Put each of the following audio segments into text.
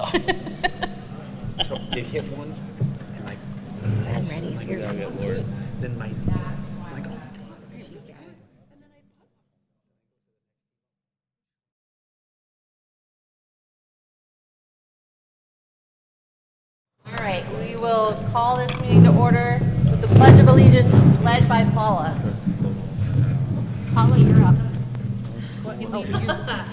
So they hit one, and like, I'm ready if you're ready. then my, like, oh. All right, we will call this meeting to order with the Pledge of Allegiance led by Paula. Paula, you're up.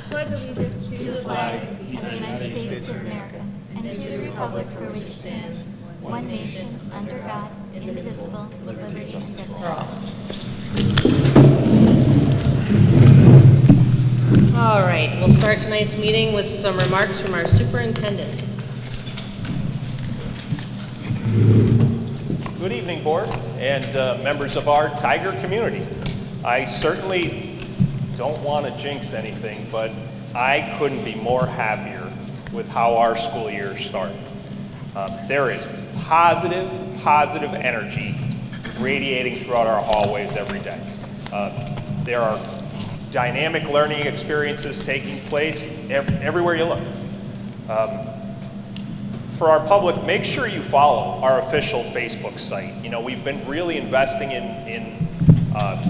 Pledge allegiance to the flag of the United States of America and to the republic for which it stands, one nation, under God, indivisible, with liberty and justice for all. All right, we'll start tonight's meeting with some remarks from our superintendent. Good evening, board and members of our Tiger community. I certainly don't want to jinx anything, but I couldn't be more happier with how our school year started. There is positive energy radiating throughout our hallways every day. There are dynamic learning experiences taking place everywhere you look. For our public, make sure you follow our official Facebook site. You know, we've been really investing in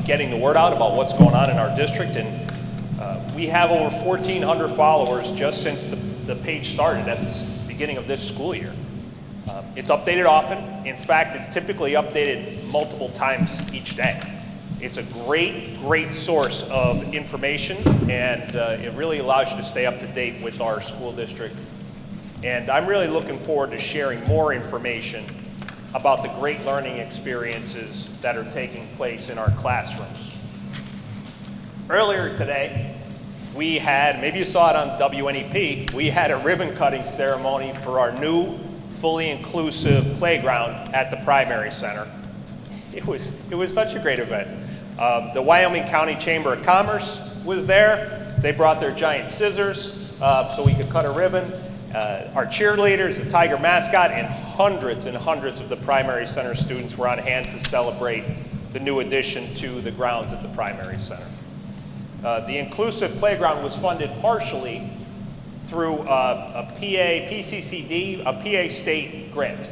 getting the word out about what's going on in our district, and we have over 1,400 followers just since the page started at the beginning of this school year. It's updated often. In fact, it's typically updated multiple times each day. It's a great source of information, and it really allows you to stay up to date with our school district. And I'm really looking forward to sharing more information about the great learning experiences that are taking place in our classrooms. Earlier today, we had, maybe you saw it on WNEP, we had a ribbon cutting ceremony for our new fully inclusive playground at the primary center. It was such a great event. The Wyoming County Chamber of Commerce was there. They brought their giant scissors so we could cut a ribbon. Our cheerleaders, the Tiger mascot, and hundreds of the primary center students were on hand to celebrate the new addition to the grounds at the primary center. The inclusive playground was funded partially through a PCCD, a PA state grant.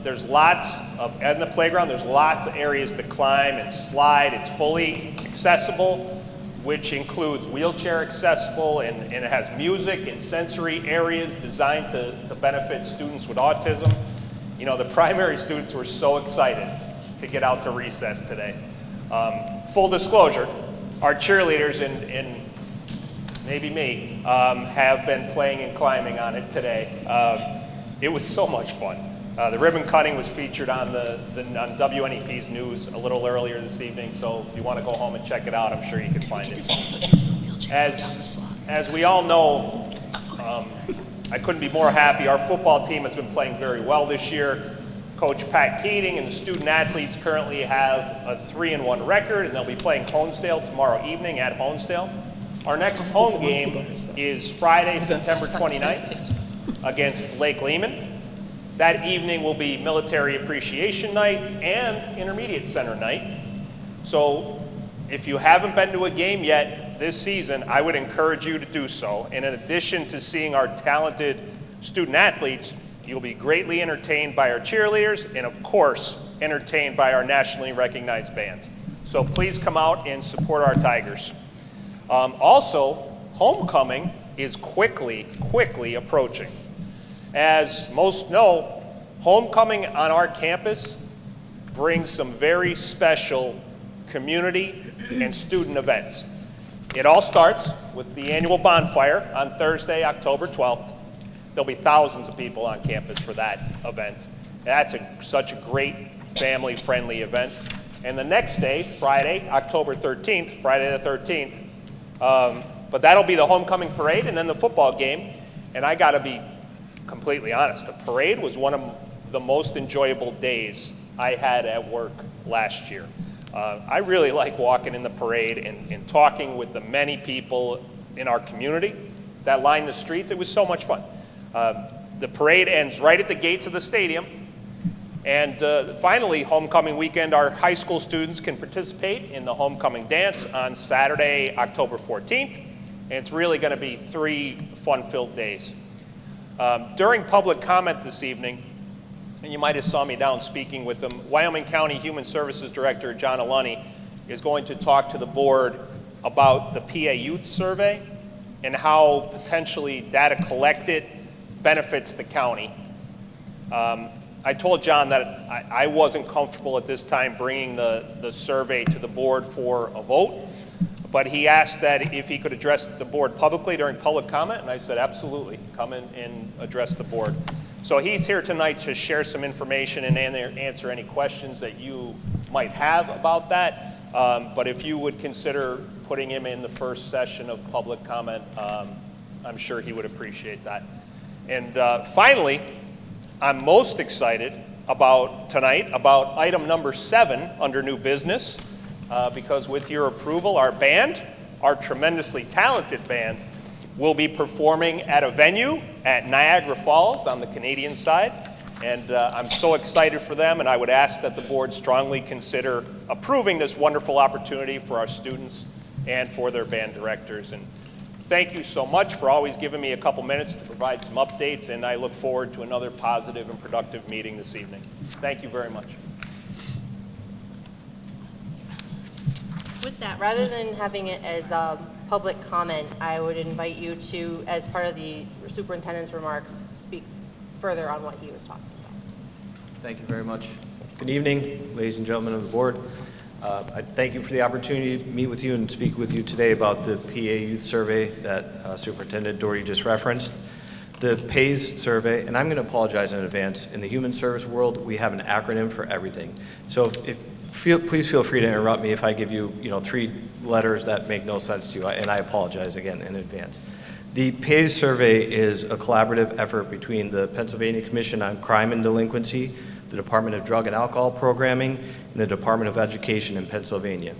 There's lots of, in the playground, there's lots of areas to climb and slide. It's fully accessible, which includes wheelchair accessible, and it has music and sensory areas designed to benefit students with autism. You know, the primary students were so excited to get out to recess today. Full disclosure, our cheerleaders and maybe me have been playing and climbing on it today. It was so much fun. The ribbon cutting was featured on on WNEP's news a little earlier this evening, so if you want to go home and check it out, I'm sure you can find it. As we all know, I couldn't be more happy. Our football team has been playing very well this year. Coach Pat Keating and the student athletes currently have a 3-1 record, and they'll be playing Honesdale tomorrow evening at Honesdale. Our next home game is Friday, September 29th against Lake Lehman. That evening will be Military Appreciation Night and Intermediate Center Night. So if you haven't been to a game yet this season, I would encourage you to do so. And in addition to seeing our talented student athletes, you'll be greatly entertained by our cheerleaders and, of course, entertained by our nationally recognized band. So please come out and support our Tigers. Also, homecoming is quickly approaching. As most know, homecoming on our campus brings some very special community and student events. It all starts with the annual bonfire on Thursday, October 12th. There'll be thousands of people on campus for that event. That's such a great family-friendly event. And the next day, Friday, October 13th, Friday the 13th, but that'll be the homecoming parade and then the football game. And I gotta be completely honest, the parade was one of the most enjoyable days I had at work last year. I really like walking in the parade and talking with the many people in our community that line the streets. It was so much fun. The parade ends right at the gates of the stadium. And finally, homecoming weekend, our high school students can participate in the homecoming dance on Saturday, October 14th. And it's really gonna be 3 fun-filled days. During public comment this evening, and you might have saw me down speaking with them, Wyoming County Human Services Director John Alunni is going to talk to the board about the PA Youth Survey and how potentially data collected benefits the county. I told John that I wasn't comfortable at this time bringing the survey to the board for a vote, but he asked that if he could address the board publicly during public comment, and I said absolutely, come in and address the board. So he's here tonight to share some information and answer any questions that you might have about that. But if you would consider putting him in the first session of public comment, I'm sure he would appreciate that. And finally, I'm most excited about tonight about item number 7 under new business, because with your approval, our band, our tremendously talented band, will be performing at a venue at Niagara Falls on the Canadian side. And I'm so excited for them, and I would ask that the board strongly consider approving this wonderful opportunity for our students and for their band directors. And thank you so much for always giving me a couple minutes to provide some updates, and I look forward to another positive and productive meeting this evening. Thank you very much. With that, rather than having it as a public comment, I would invite you to, as part of the superintendent's remarks, speak further on what he was talking about. Thank you very much. Good evening, ladies and gentlemen of the board. I thank you for the opportunity to meet with you and speak with you today about the PA Youth Survey that Superintendent Doherty just referenced. The PAYS survey, and I'm going to apologize in advance, in the human service world, we have an acronym for everything. So please feel free to interrupt me if I give you, 3 letters that make no sense to you, and I apologize again in advance. The PAYS survey is a collaborative effort between the Pennsylvania Commission on Crime and Delinquency, the Department of Drug and Alcohol Programming, and the Department of Education in Pennsylvania.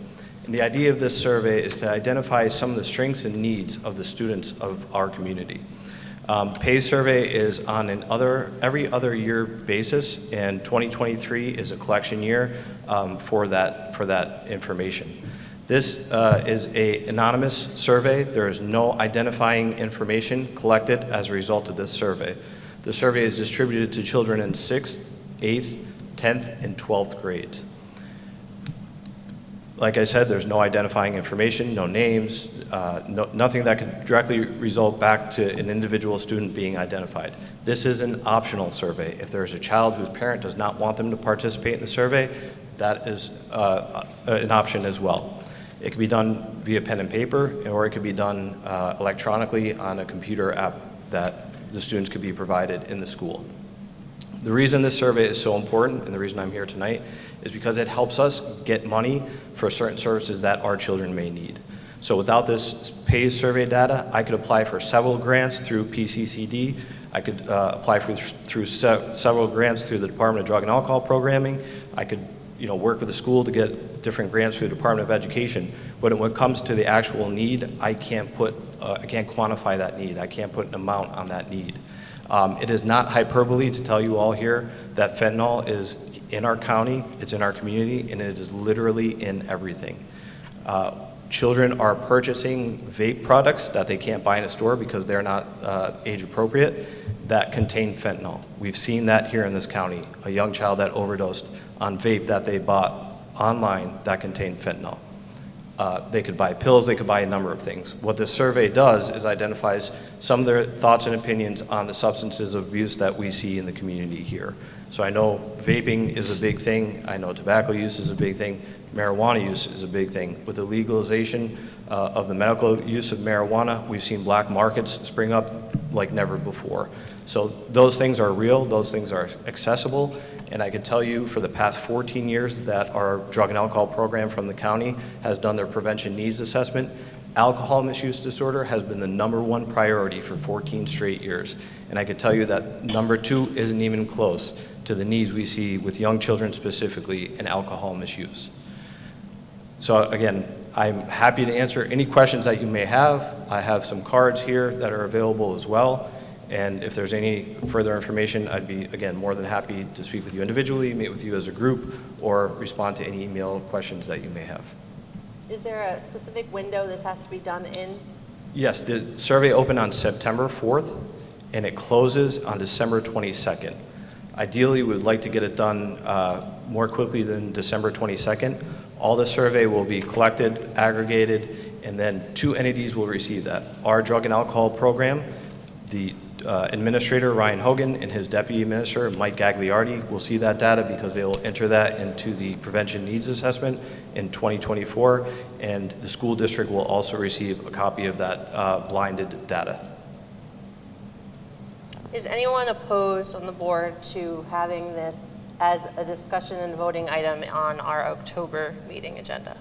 And the idea of this survey is to identify some of the strengths and needs of the students of our community. PAYS survey is on every other year basis, and 2023 is a collection year for that information. This is an anonymous survey. There is no identifying information collected as a result of this survey. The survey is distributed to children in 6th, 8th, 10th, and 12th grades. Like I said, there's no identifying information, no names, nothing that could directly result back to an individual student being identified. This is an optional survey. If there's a child whose parent does not want them to participate in the survey, that is an option as well. It can be done via pen and paper, or it could be done electronically on a computer app that the students could be provided in the school. The reason this survey is so important, and the reason I'm here tonight, is because it helps us get money for certain services that our children may need. So without this PAYS survey data, I could apply for several grants through PCCD. I could apply through several grants through the Department of Drug and Alcohol Programming. I could work with the school to get different grants through the Department of Education. But when it comes to the actual need, I can't quantify that need. I can't put an amount on that need. It is not hyperbole to tell you all here that fentanyl is in our county, it's in our community, and it is literally in everything. Children are purchasing vape products that they can't buy in a store because they're not age appropriate that contain fentanyl. We've seen that here in this county, a young child that overdosed on vape that they bought online that contained fentanyl. They could buy pills, they could buy a number of things. What this survey does is identifies some of their thoughts and opinions on the substances of abuse that we see in the community here. So I know vaping is a big thing, I know tobacco use is a big thing, marijuana use is a big thing. With the legalization of the medical use of marijuana, we've seen black markets spring up like never before. So those things are real, those things are accessible, and I can tell you for the past 14 years that our drug and alcohol program from the county has done their prevention needs assessment. Alcohol misuse disorder has been the #1 priority for 14 straight years. And I can tell you that #2 isn't even close to the needs we see with young children specifically in alcohol misuse. So again, I'm happy to answer any questions that you may have. I have some cards here that are available as well. And if there's any further information, I'd be, again, more than happy to speak with you individually, meet with you as a group, or respond to any email questions that you may have. Is there a specific window this has to be done in? Yes, the survey opened on September 4th, and it closes on December 22nd. Ideally, we would like to get it done more quickly than December 22nd. All the survey will be collected, aggregated, and then 2 entities will receive that. Our drug and alcohol program, the administrator, Ryan Hogan, and his deputy administrator, Mike Gagliardi, will see that data because they will enter that into the prevention needs assessment in 2024, and the school district will also receive a copy of that blinded data. Is anyone opposed on the board to having this as a discussion and voting item on our October meeting agenda?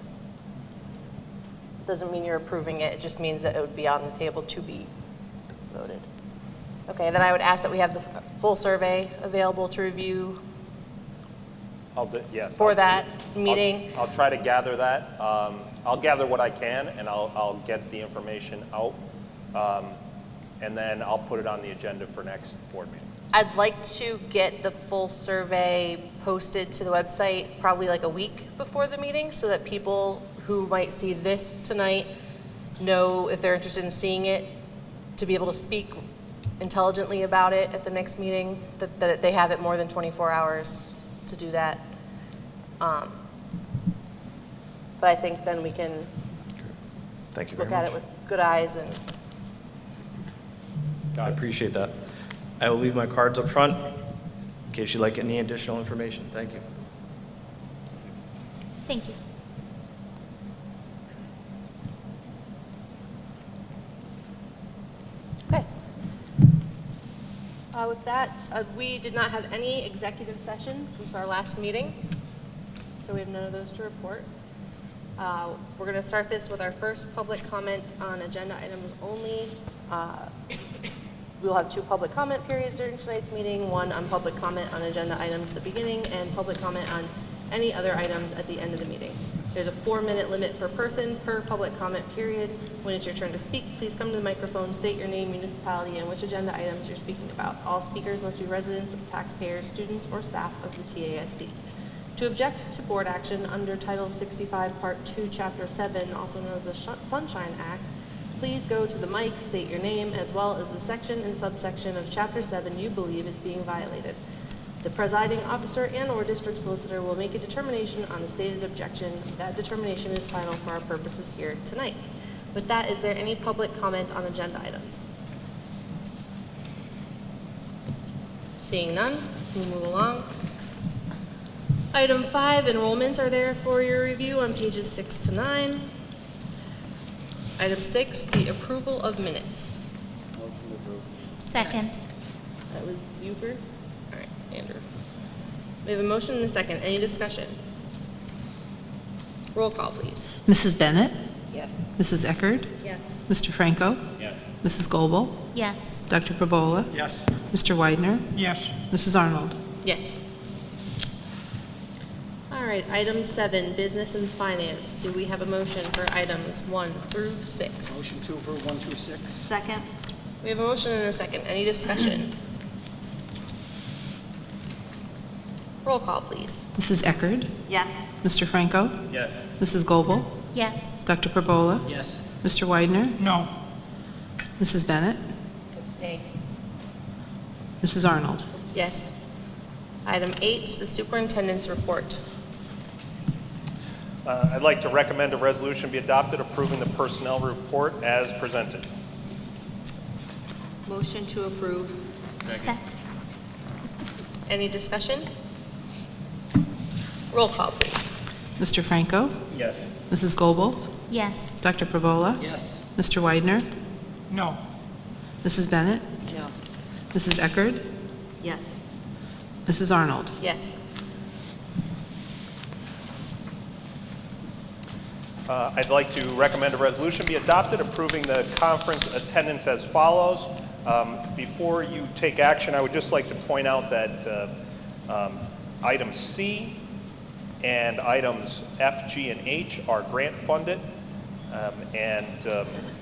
Doesn't mean you're approving it, it just means that it would be on the table to be voted. Okay, then I would ask that we have the full survey available to review Yes. for that meeting. I'll try to gather that. I'll gather what I can, and I'll get the information out. And then I'll put it on the agenda for next board meeting. I'd like to get the full survey posted to the website probably like a week before the meeting so that people who might see this tonight know if they're interested in seeing it, to be able to speak intelligently about it at the next meeting, that they have it more than 24 hours to do that. But I think then we can Thank you very look much. at it with good eyes and I appreciate that. I will leave my cards up front in case you'd like any additional information. Thank you. Thank you. okay. With that, we did not have any executive sessions since our last meeting, so we have none of those to report. We're going to start this with our first public comment on agenda items only. We'll have 2 public comment periods during tonight's meeting, one on public comment on agenda items at the beginning and public comment on any other items at the end of the meeting. There's a 4-minute limit per person per public comment period. When it's your turn to speak, please come to the microphone, state your name, municipality, and which agenda items you're speaking about. All speakers must be residents, taxpayers, students, or staff of the TASD. To object to board action under Title 65, Part 2, Chapter 7, also known as the Sunshine Act, please go to the mic, state your name, as well as the section and subsection of Chapter 7 you believe is being violated. The presiding officer and/or district solicitor will make a determination on the stated objection. That determination is final for our purposes here tonight. With that, is there any public comment on agenda items? Seeing none, we move along. Item 5, enrollments are there for your review on pages 6 to 9. Item 6, the approval of minutes. Second. That was you first? All right, Andrew. We have a motion and a second. Any discussion? Roll call, please. Mrs. Bennett? Yes. Mrs. Eckerd? Yes. Mr. Franco? Yes. Mrs. Goebel? Yes. Dr. Perbola? Yes. Mr. Widener? Yes. Mrs. Arnold? Yes. All right, item 7, business and finance. Do we have a motion for items 1 through 6? Motion to approve 1 through 6. Second. We have a motion and a second. Any discussion? Roll call, please. Mrs. Eckerd? Yes. Mr. Franco? Yes. Mrs. Goebel? Yes. Dr. Perbola? Yes. Mr. Widener? No. Mrs. Bennett? Abstain. Mrs. Arnold? Yes. Item 8, the superintendent's report. I'd like to recommend a resolution be adopted approving the personnel report as presented. Motion to approve. Second. Any discussion? Roll call, please. Mr. Franco? Yes. Mrs. Goebel? Yes. Dr. Perbola? Yes. Mr. Widener? No. Mrs. Bennett? No. Mrs. Eckerd? Yes. Mrs. Arnold? Yes. I'd like to recommend a resolution be adopted approving the conference attendance as follows. Before you take action, I would just like to point out that item C and items F, G, and H are grant funded, and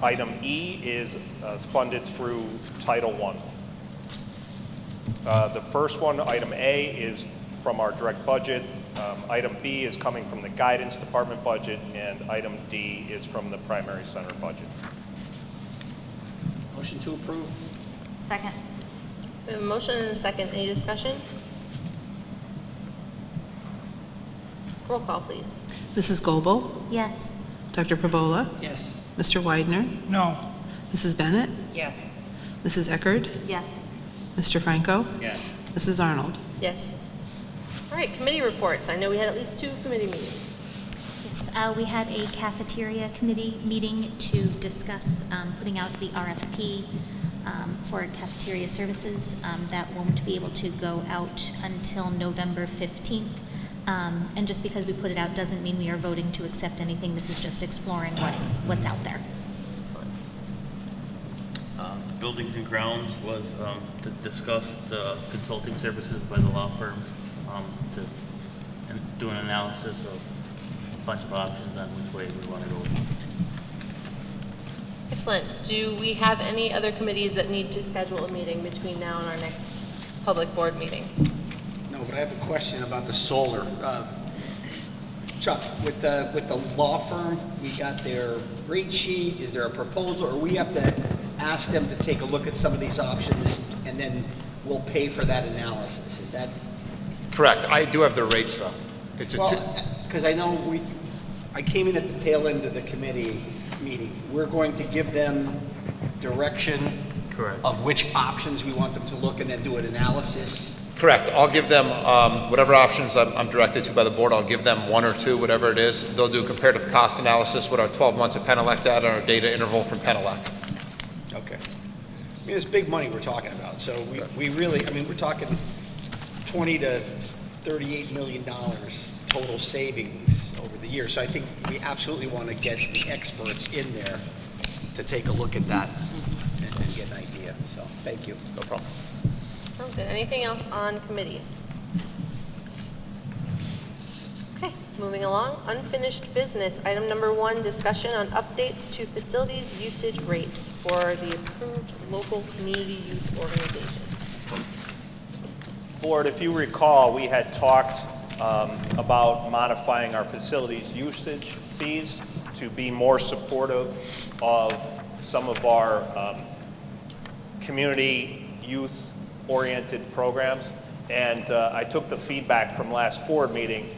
item E is funded through Title I. The first one, item A, is from our direct budget. Item B is coming from the guidance department budget, and item D is from the primary center budget. Motion to approve. Second. We have a motion and a second. Any discussion? Roll call, please. Mrs. Goebel? Yes. Dr. Perbola? Yes. Mr. Widener? No. Mrs. Bennett? Yes. Mrs. Eckerd? Yes. Mr. Franco? Yes. Mrs. Arnold? Yes. All right, committee reports. I know we had at least 2 committee meetings. Yes, we had a cafeteria committee meeting to discuss putting out the RFP for cafeteria services. That won't be able to go out until November 15th. And just because we put it out doesn't mean we are voting to accept anything. This is just exploring what's out there. Excellent. Buildings and Grounds was to discuss the consulting services by the law firm and do an analysis of a bunch of options on which way we want to go. Excellent. Do we have any other committees that need to schedule a meeting between now and our next public board meeting? No, but I have a question about the solar. Chuck, with the law firm, we got their rate sheet. Is there a proposal, or we have to ask them to take a look at some of these options, and then we'll pay for that analysis? Is that? Correct. I do have the rates, though. It's Because I know I came in at the tail end of the committee meeting. We're going to give them direction Correct. of which options we want them to look, and then do an analysis. correct. I'll give them whatever options I'm directed to by the board. I'll give them 1 or 2, whatever it is. They'll do a comparative cost analysis with our 12 months of Penelec data and our data interval from Penelec. Okay. I mean, it's big money we're talking about, so we really, I mean, we're talking $20 to $38 million total savings over the year. So I think we absolutely want to get the experts in there to take a look at that and get an idea. So, thank you. No problem. Sounds good. Anything else on committees? Okay, moving along. Unfinished business. Item number 1, discussion on updates to facilities usage rates for the approved local community youth organizations. Board, if you recall, we had talked about modifying our facilities usage fees to be more supportive of some of our community youth-oriented programs. And I took the feedback from last board meeting,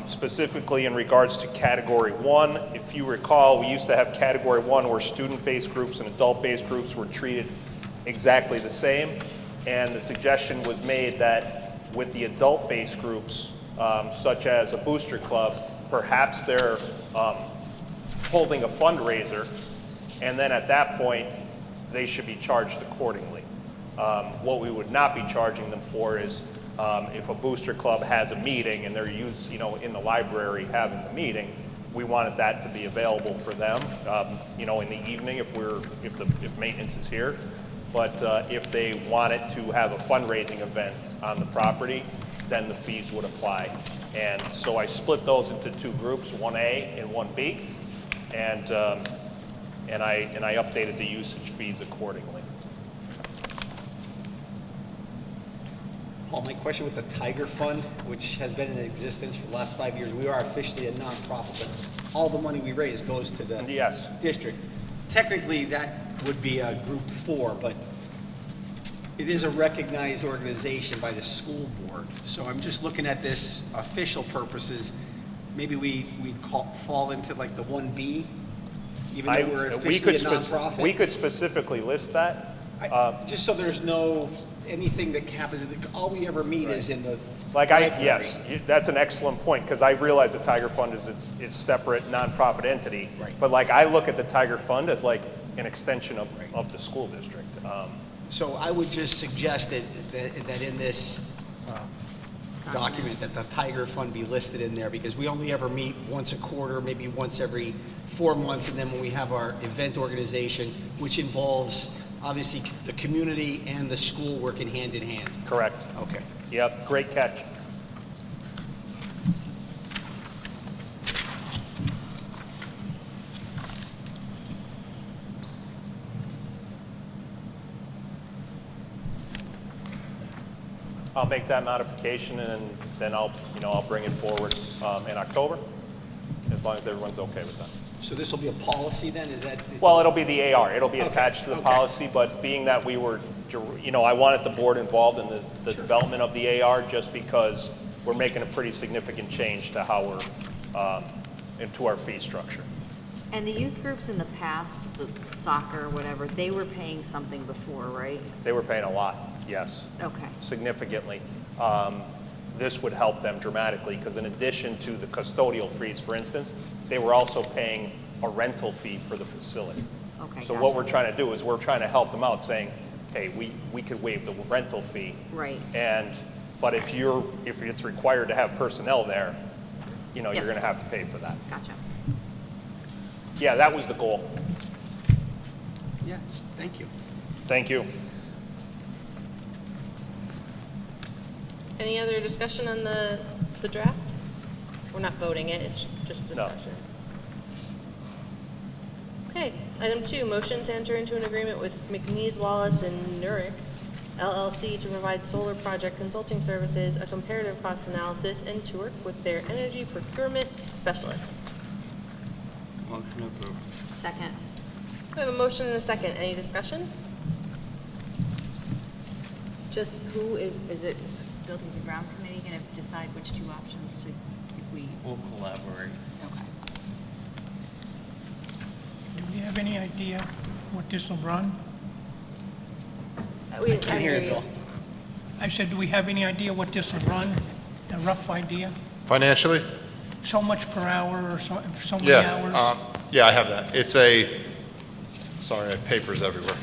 specifically in regards to Category 1. If you recall, we used to have Category 1 where student-based groups and adult-based groups were treated exactly the same. And the suggestion was made that with the adult-based groups, such as a booster club, perhaps they're holding a fundraiser, and then at that point, they should be charged accordingly. What we would not be charging them for is if a booster club has a meeting and they're in the library having the meeting, we wanted that to be available for them, in the evening if maintenance is here. But if they wanted to have a fundraising event on the property, then the fees would apply. And so I split those into 2 groups, 1A and 1B, and I updated the usage fees accordingly. Paul, my question with the Tiger Fund, which has been in existence for the last 5 years, we are officially a nonprofit, but all the money we raise goes to the Yes. district. Technically, that would be a group 4, but it is a recognized organization by the school board. So I'm just looking at this official purposes. Maybe we fall into like the 1B, even though we're officially a nonprofit. We could specifically list that. Just so there's no, anything that happens, all we ever meet is in the library. Yes, that's an excellent point, because I realize the Tiger Fund is its separate nonprofit entity. Right. But I look at the Tiger Fund as like an extension of the school district. So I would just suggest that in this document, that the Tiger Fund be listed in there, because we only ever meet once a quarter, maybe once every 4 months, and then when we have our event organization, which involves obviously the community and the school working hand in hand. Correct. Okay. Yep, great catch. I'll make that modification, and then I'll bring it forward in October, as long as everyone's okay with that. So this will be a policy then, is that? Well, it'll be the AR, it'll be Okay, attached to the okay. policy, but being that we were, I wanted the board involved in the development of the AR just because we're making a pretty significant change to how we're, into our fee structure. And the youth groups in the past, the soccer, whatever, they were paying something before, right? They were paying a lot, yes, Okay. significantly. This would help them dramatically because in addition to the custodial fees, for instance, they were also paying a rental fee for the facility. Okay, So gotcha. what we're trying to do is we're trying to help them out saying, hey, we could waive the rental fee. Right. But if it's required to have personnel there, you're Yep. going to have to pay for that. Gotcha. Yeah, that was the goal. Yes, thank you. Thank you. Any other discussion on the draft? We're not voting it, it's just No. discussion. Okay, item 2, motion to enter into an agreement with McNeese, Wallace, and Nurick LLC to provide solar project consulting services, a comparative cost analysis, and to work with their energy procurement specialist. Motion approved. Second. We have a motion and a second. Any discussion? Just who is it Buildings and Ground Committee going to decide which two options to, if we, We'll collaborate. okay. Do we have any idea what this will run? We Can't hear you, Bill. I said, do we have any idea what this will run? A rough idea? Financially? So much per hour or so many Yeah, hours? yeah, I have that. Sorry, I have papers everywhere.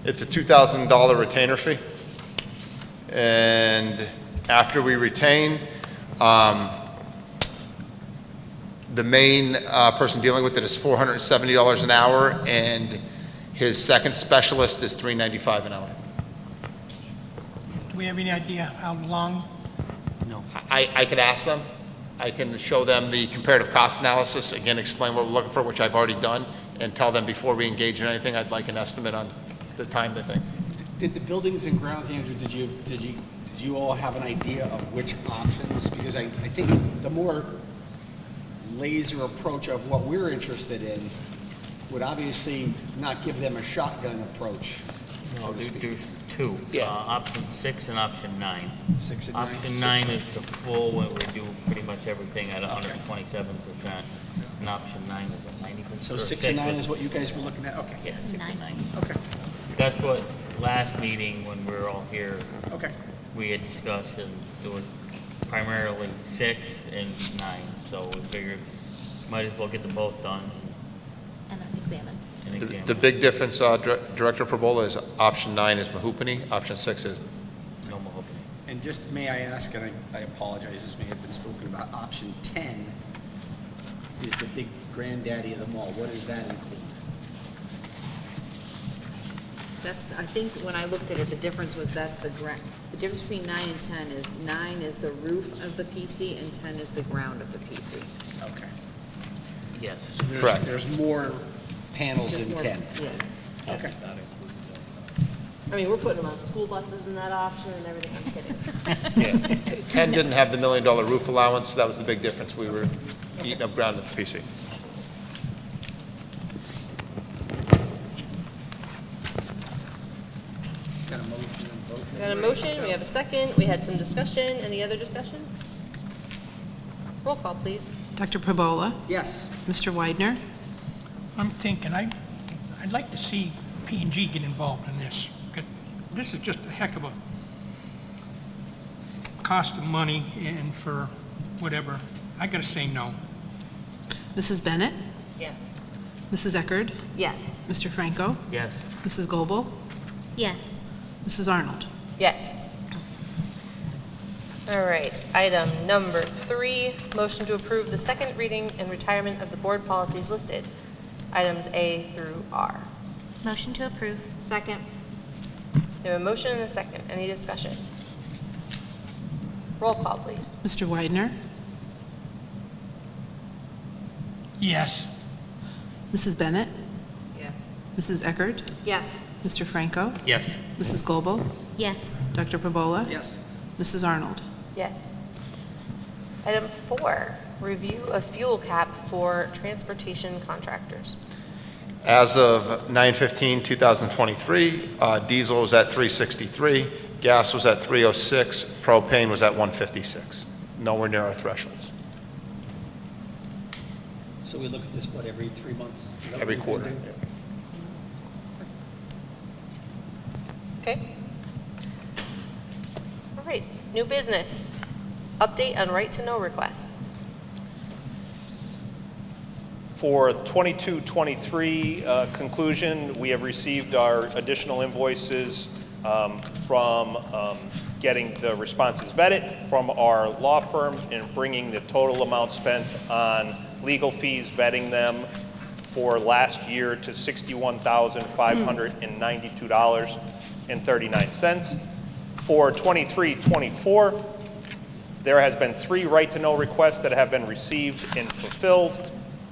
It's a $2,000 retainer fee. And after we retain, the main person dealing with it is $470 an hour, and his second specialist is $395 an hour. Do we have any idea how long? No. I could ask them. I can show them the comparative cost analysis, again, explain what we're looking for, which I've already done, and tell them before we engage in anything, I'd like an estimate on the time they think. Did the buildings and grounds, Andrew, did you all have an idea of which options? Because I think the more laser approach of what we're interested in would obviously not give them a shotgun approach, so to speak. There's two. Yeah. Option 6 and option 9. 6 and 9. Option 9 is the full, where we do pretty much everything at 127%. And option 9 is at 90%. So 6 and 9 is what you guys were looking at? Okay. Yeah, 6 and 6 and 9. 9. Okay, That's what, last meeting, when we were all here, okay. we had discussed, and it was primarily 6 and 9. So we figured, might as well get them both done And then examine. and examine. The big difference, Director Perbola, is option 9 is Mahoopany, option 6 is. No more. And just may I ask, and I apologize, this may have been spoken about, option 10 is the big granddaddy of them all. What does that include? That's, I think when I looked at it, the difference was the difference between 9 and 10 is 9 is the roof of the PC and 10 is the ground of the PC. Okay. Yes. So Correct. there's more panels There's in more- 10. Yeah. Okay. I mean, we're putting them on school buses in that option and everything. I'm kidding. 10 didn't have the $1 million roof allowance, that was the big difference. We were eating up ground at the PC. Got a motion and vote? Got a motion, we have a second, we had some discussion. Any other discussion? Roll call, please. Dr. Perbola? Yes. Mr. Widener? I'm thinking, I'd like to see P&G get involved in this. This is just a heck of a cost of money and for whatever. I gotta say no. Mrs. Bennett? Yes. Mrs. Eckerd? Yes. Mr. Franco? Yes. Mrs. Goebel? Yes. Mrs. Arnold? Yes. All right, item number 3, motion to approve the second reading and retirement of the board policies listed, items A through R. Motion to approve. Second. We have a motion and a second. Any discussion? Roll call, please. Mr. Widener? Yes. Mrs. Bennett? Yes. Mrs. Eckerd? Yes. Mr. Franco? Yes. Mrs. Goebel? Yes. Dr. Perbola? Yes. Mrs. Arnold? Yes. Item 4, review of fuel cap for transportation contractors. As of 9/15/2023, diesel was at $3.63, gas was at $3.06, propane was at $1.56. Nowhere near our thresholds. So we look at this, what, every 3 months? Is that what Every we're quarter. doing? Okay. All right, new business. Update on right-to-know requests. For 22-23 conclusion, we have received our additional invoices from getting the responses vetted from our law firm and bringing the total amount spent on legal fees, vetting them for last year to $61,592.39. For 23-24, there has been 3 right-to-know requests that have been received and fulfilled,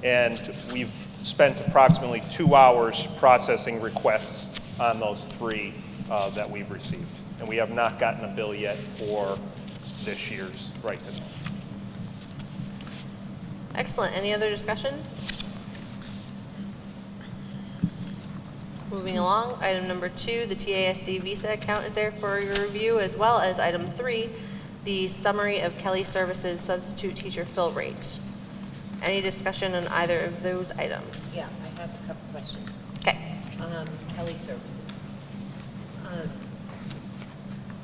and we've spent approximately 2 hours processing requests on those 3 that we've received. And we have not gotten a bill yet for this year's right-to-know. Excellent. Any other discussion? Moving along, item number 2, the TASD visa account is there for your review, as well as item 3, the summary of Kelly Services substitute teacher fill rate. Any discussion on either of those items? Yeah, I have a couple questions. Okay. Kelly Services.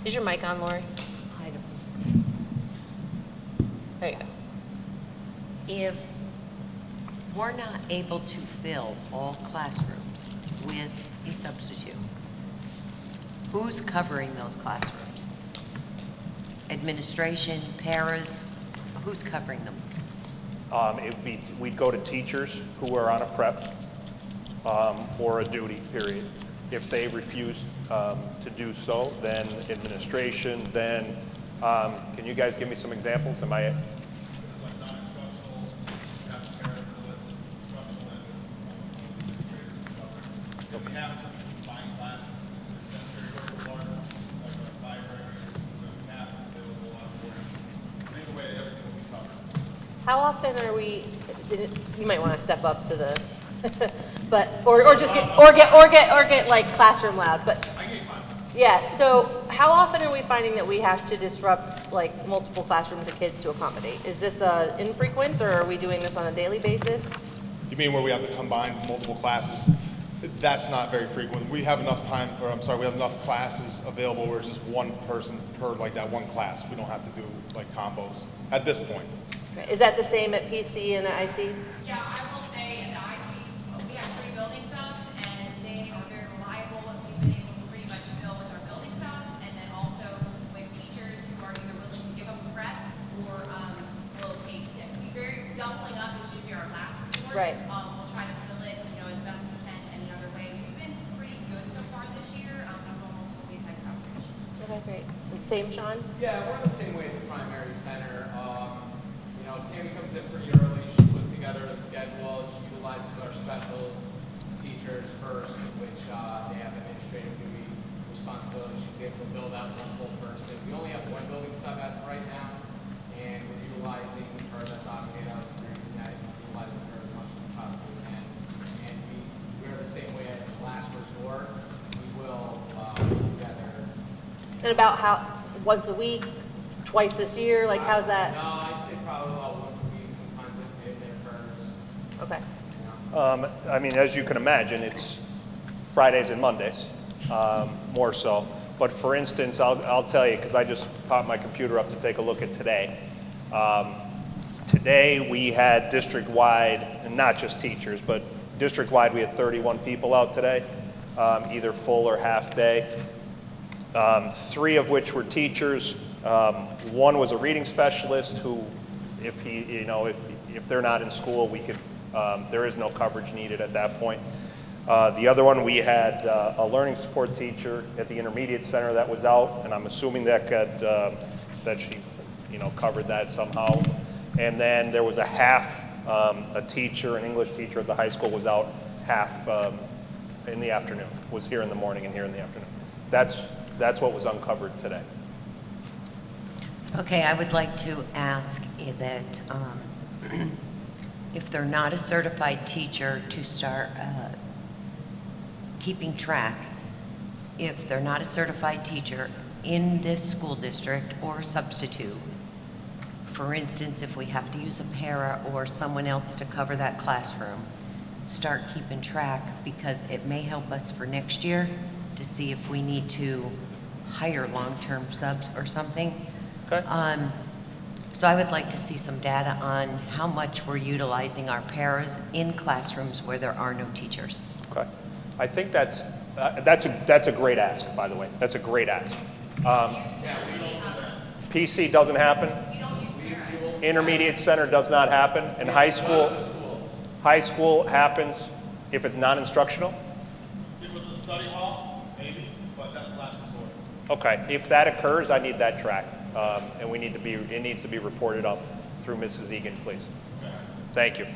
Is your mic on, Lori? I don't, There you go. if we're not able to fill all classrooms with a substitute, who's covering those classrooms? Administration, paras, who's covering them? We'd go to teachers who are on a prep or a duty period. If they refuse to do so, then administration, then, can you guys give me some examples? Am I? How often are we, you might want to step up to the, but, or just get like classroom loud, but. Yeah, so how often are we finding that we have to disrupt like multiple classrooms of kids to accommodate? Is this infrequent, or are we doing this on a daily basis? You mean where we have to combine multiple classes? That's not very frequent. We have enough time, or I'm sorry, we have enough classes available where it's just one person per like that one class. We don't have to do like combos at this point. Is that the same at PC and at IC? Yeah, I will say at the IC, we have 3 building subs, and they are very reliable. We've been able to pretty much fill with our building subs, and then also with teachers who are either willing to give up a prep or will take it. Doubling up is usually our last resort. Right. We'll try to fill it, as best we can any other way. We've been pretty good so far this year. We've almost always had coverage. Okay, great. And same, Sean? Yeah, we're the same way at the primary center. Tammy comes in pretty early. She puts together the schedule. She utilizes our specials teachers first, which they have administrative duty responsibility. She's able to build out one full person. We only have 1 building sub as of right now, and we're utilizing her. That's obligated out of that, utilizing her as much as we possibly can. And we're the same way as the last resort. We will put together. And about how, once a week, twice this year, like how's that? No, I'd say probably about once a week. Sometimes it occurs. Okay. I mean, as you can imagine, it's Fridays and Mondays, more so. But for instance, I'll tell you, because I just popped my computer up to take a look at today. Today we had district-wide, and not just teachers, but district-wide we had 31 people out today, either full or half day. 3 of which were teachers. 1 was a reading specialist who, if they're not in school, we could, there is no coverage needed at that point. The other one, we had a learning support teacher at the intermediate center that was out, and I'm assuming that that she, covered that somehow. And then there was a half, a teacher, an English teacher at the high school was out half in the afternoon, was here in the morning and here in the afternoon. That's what was uncovered today. Okay, I would like to ask that if they're not a certified teacher, to start keeping track. If they're not a certified teacher in this school district or substitute, for instance, if we have to use a para or someone else to cover that classroom, start keeping track, because it may help us for next year to see if we need to hire long-term subs or something. Okay. So I would like to see some data on how much we're utilizing our paras in classrooms where there are no teachers. Okay. I think that's a great ask, by the way. That's a great ask. PC doesn't happen. Intermediate center does not happen. And high school happens if it's non-instructional? If it was a study hall, maybe, but that's the last resort. Okay. If that occurs, I need that tracked. And it needs to be reported up through Mrs. Egan, please. Thank you.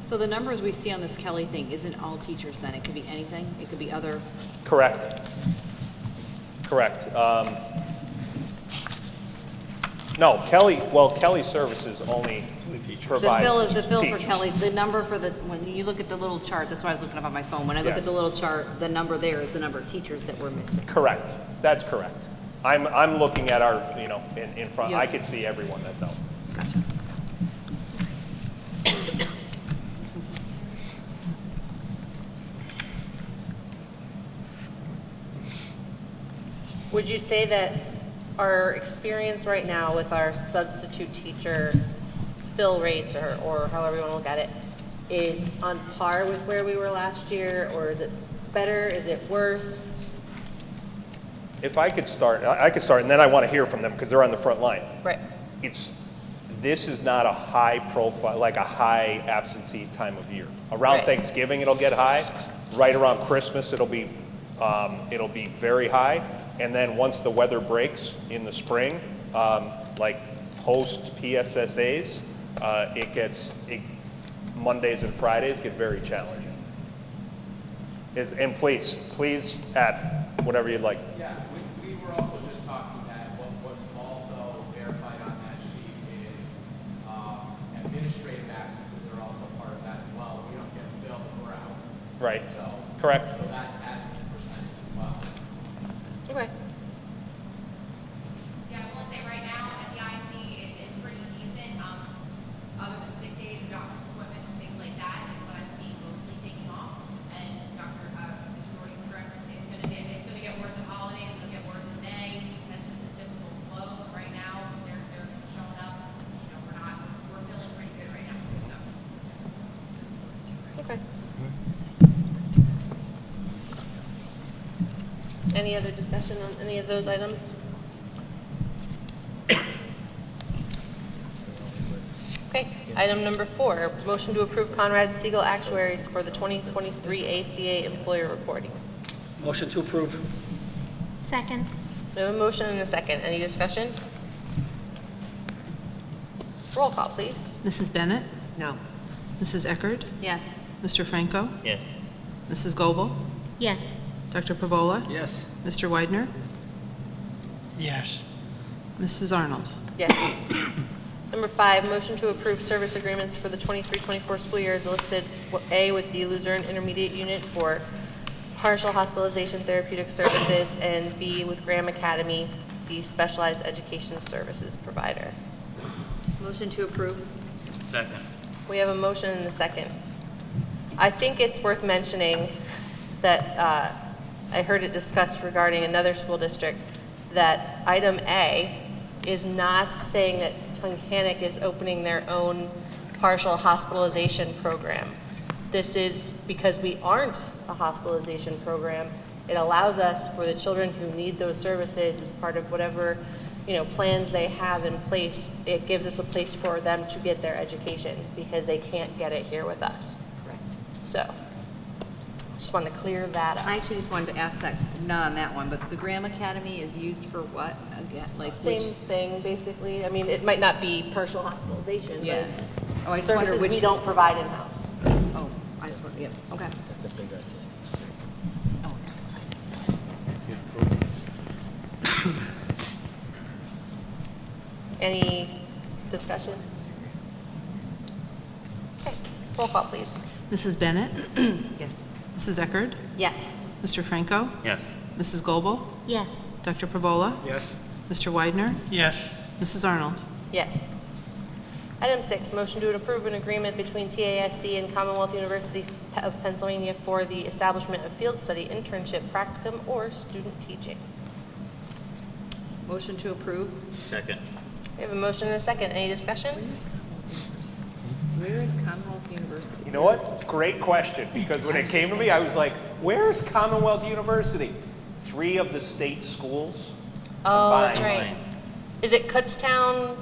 So the numbers we see on this Kelly thing isn't all teachers then? It could be anything? It could be other? Correct. Correct. No, Kelly Services only provides The fill for teachers. Kelly, the number for when you look at the little chart, that's why I was looking up on my phone. When I look at Yes. the little chart, the number there is the number of teachers that we're missing. Correct. That's correct. I'm looking at our, in front. Yeah. I could see everyone that's out. Gotcha. Would you say that our experience right now with our substitute teacher fill rates, or however you want to look at it, is on par with where we were last year, or is it better? Is it worse? If I could start, and then I want to hear from them because they're on the front line. Right. This is not a high profile, like a high absentee time of year. Around Right. Thanksgiving, it'll get high. Right around Christmas, it'll be very high. And then once the weather breaks in the spring, like post PSSAs, Mondays and Fridays get very challenging. And please add whatever you'd like. Yeah, we were also just talking that what's also verified on that sheet is administrative absences are also part of that as well. We don't get filled if we're out. Right. So. Correct. So that's added to the percentage as well. Okay. Yeah, I will say right now at the IC, it's pretty decent, other than sick days and doctor's appointments and things like that, is what I'm seeing mostly taking off. And Mr. Doherty's correct, it's gonna get worse in holidays, it'll get worse in May, that's just the typical flow. But right now, they're showing up, we're feeling pretty good right now, so. Okay. Any other discussion on any of those items? Okay, item number 4, motion to approve Conrad Siegel actuaries for the 2023 ACA employer reporting. Motion to approve. Second. We have a motion and a second. Any discussion? Roll call, please. Mrs. Bennett? No. Mrs. Eckert? Yes. Mr. Franco? Yes. Mrs. Goebel? Yes. Dr. Pavola? Yes. Mr. Widener? Yes. Mrs. Arnold? Yes. Number 5, motion to approve service agreements for the 23-24 school year is listed A with the Luzerne Intermediate Unit for partial hospitalization therapeutic services, and B with Graham Academy, the specialized education services provider. Motion to approve? Second. We have a motion and a second. I think it's worth mentioning that I heard it discussed regarding another school district, that item A is not saying that Tunkhannock is opening their own partial hospitalization program. This is because we aren't a hospitalization program. It allows us, for the children who need those services as part of whatever, plans they have in place, it gives us a place for them to get their education because they can't get it here with us. Correct. So, just want to clear that up. I actually just wanted to ask that, not on that one, but the Graham Academy is used for what again? Like Same which? thing, basically. I mean, it might not be partial hospitalization, but Yeah. it's Oh, I just wonder services which. we don't provide in-house. Oh, I just want, yeah, okay. Oh, Any discussion? Okay, roll call, please. Mrs. Bennett? Yes. Mrs. Eckerd? Yes. Mr. Franco? Yes. Mrs. Goebel? Yes. Dr. Perbola? Yes. Mr. Weidner? Yes. Mrs. Arnold? Yes. Item 6, motion to approve an agreement between TASD and Commonwealth University of Pennsylvania for the establishment of field study, internship, practicum, or student teaching. Motion to approve. Second. We have a motion and a second. Any discussion? Where is Commonwealth University? You know what? Great question, because when it came to me, I was like, where is Commonwealth University? 3 of the state schools Oh, that's combined. right. Is it Kutztown,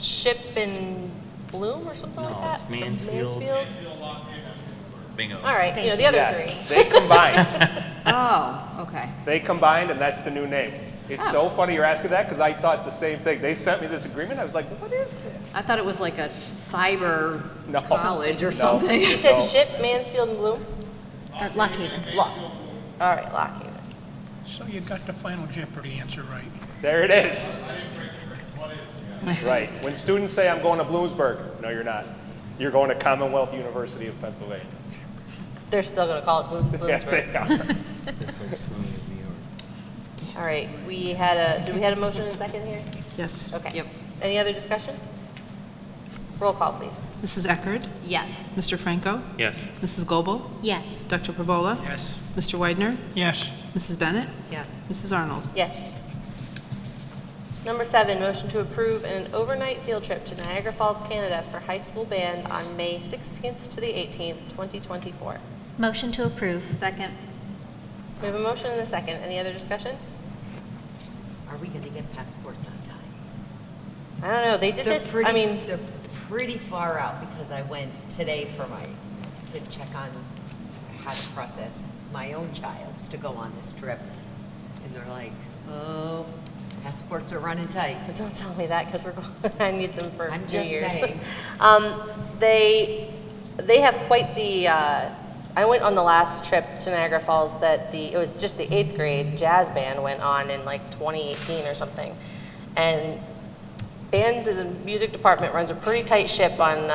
Ship, and Bloom or something like No, that? it's Mansfield. Mansfield? Bingo. All right, you know, the other Yes, 3. they combined. Oh, okay. They combined, and that's the new name. It's so funny you're asking that, because I thought the same thing. They sent me this agreement. I was like, what is this? I thought it was like a cyber No. college or No. something. You said No. Ship, Mansfield, and Bloom? Lock Haven. All right, Lock Haven. So you got the final Jeopardy answer right. There it is. Right. When students say, I'm going to Bloomsburg, no, you're not. You're going to Commonwealth University of Pennsylvania. They're still going to call it Yes, Bloomsburg. they are. All right, do we had a motion and a second here? Yes. Okay. Yep. Any other discussion? Roll call, please. Mrs. Eckerd? Yes. Mr. Franco? Yes. Mrs. Goebel? Yes. Dr. Perbola? Yes. Mr. Weidner? Yes. Mrs. Bennett? Yes. Mrs. Arnold? Yes. Number 7, motion to approve an overnight field trip to Niagara Falls, Canada for high school band on May 16th to the 18th, 2024. Motion to approve. Second. We have a motion and a second. Any other discussion? Are we going to get passports on time? I don't know, they did this, I mean, They're pretty far out because I went today to check on how to process my own child's to go on this trip. And they're like, oh, passports are running tight. don't tell me that because I need them for I'm New just Year's. saying. They have quite the, I went on the last trip to Niagara Falls that it was just the 8th grade jazz band went on in like 2018 or something. And the music department runs a pretty tight ship on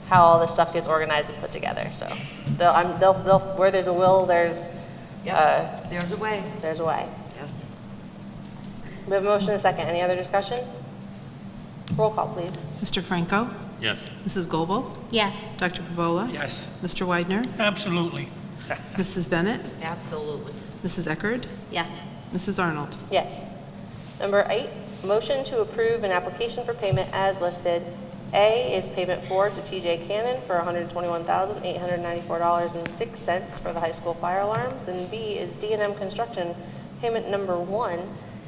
how all this stuff gets organized and put together. So they'll where there's a will, there's There's a way. there's a way. Yes. We have a motion and a second. Any other discussion? Roll call, please. Mr. Franco? Yes. Mrs. Goebel? Yes. Dr. Perbola? Yes. Mr. Weidner? Absolutely. Mrs. Bennett? Absolutely. Mrs. Eckerd? Yes. Mrs. Arnold? Yes. Number 8, motion to approve an application for payment as listed. A is payment forward to TJ Cannon for $121,894.06 for the high school fire alarms, and B is D&M Construction payment number 1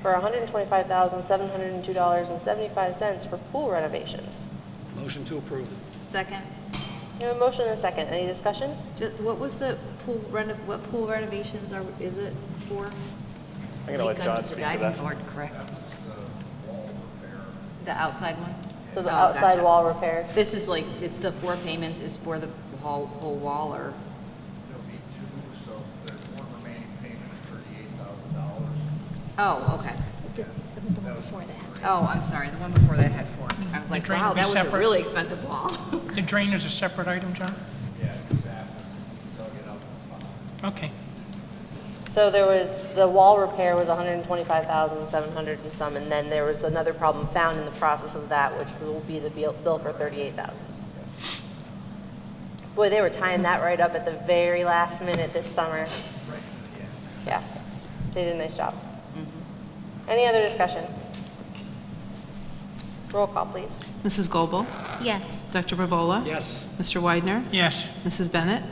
for $125,702.75 for pool renovations. Motion to approve. Second. We have a motion and a second. Any discussion? What was the what pool renovations is it for? I'm going to let Leak John under the speak to diving that. board, correct? The outside one? So the Oh, outside gotcha. wall repair. This is like, it's the 4 payments is for the whole wall or? There'll be 2, so there's one remaining payment of $38,000. Oh, okay. That was the one before that. Oh, I'm sorry, the one before that had 4. I was like, The drain wow, will be that was a separate. really expensive wall. The drain is a separate item, John? Yeah, exactly. Dug it up. Okay. So there was, the wall repair was $125,700 and some, and then there was another problem found in the process of that, which will be the bill for $38,000. Boy, they were tying that right up at the very last minute this summer. Yeah, they did a nice job. Any other discussion? Roll call, please. Mrs. Goebel? Yes. Dr. Perbola? Yes. Mr. Weidner? Yes. Mrs. Bennett?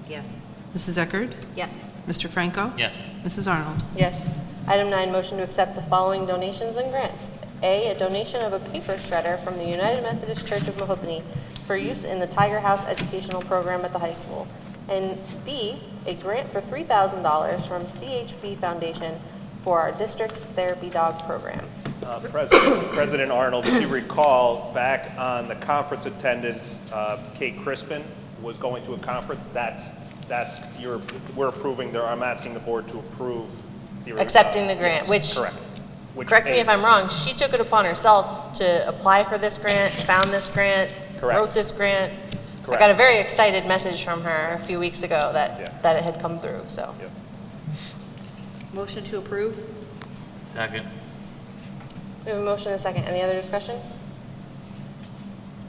Yes. Mrs. Eckerd? Yes. Mr. Franco? Yes. Mrs. Arnold? Yes. Item 9, motion to accept the following donations and grants. A donation of a paper shredder from the United Methodist Church of Mahopaní for use in the Tiger House educational program at the high school. And B, a grant for $3,000 from CHB Foundation for our district's therapy dog program. President Arnold, if you recall, back on the conference attendance, Kate Crispin was going to a conference. We're approving there. I'm asking the board to approve the Accepting the grant, yes, which correct. correct me made- if I'm wrong, she took it upon herself to apply for this grant, found this grant, Correct. wrote this grant. I Correct. got a very excited message from her a few weeks ago Yeah. that it had come through, so. Yep. Motion to approve? Second. We have a motion and a second. Any other discussion?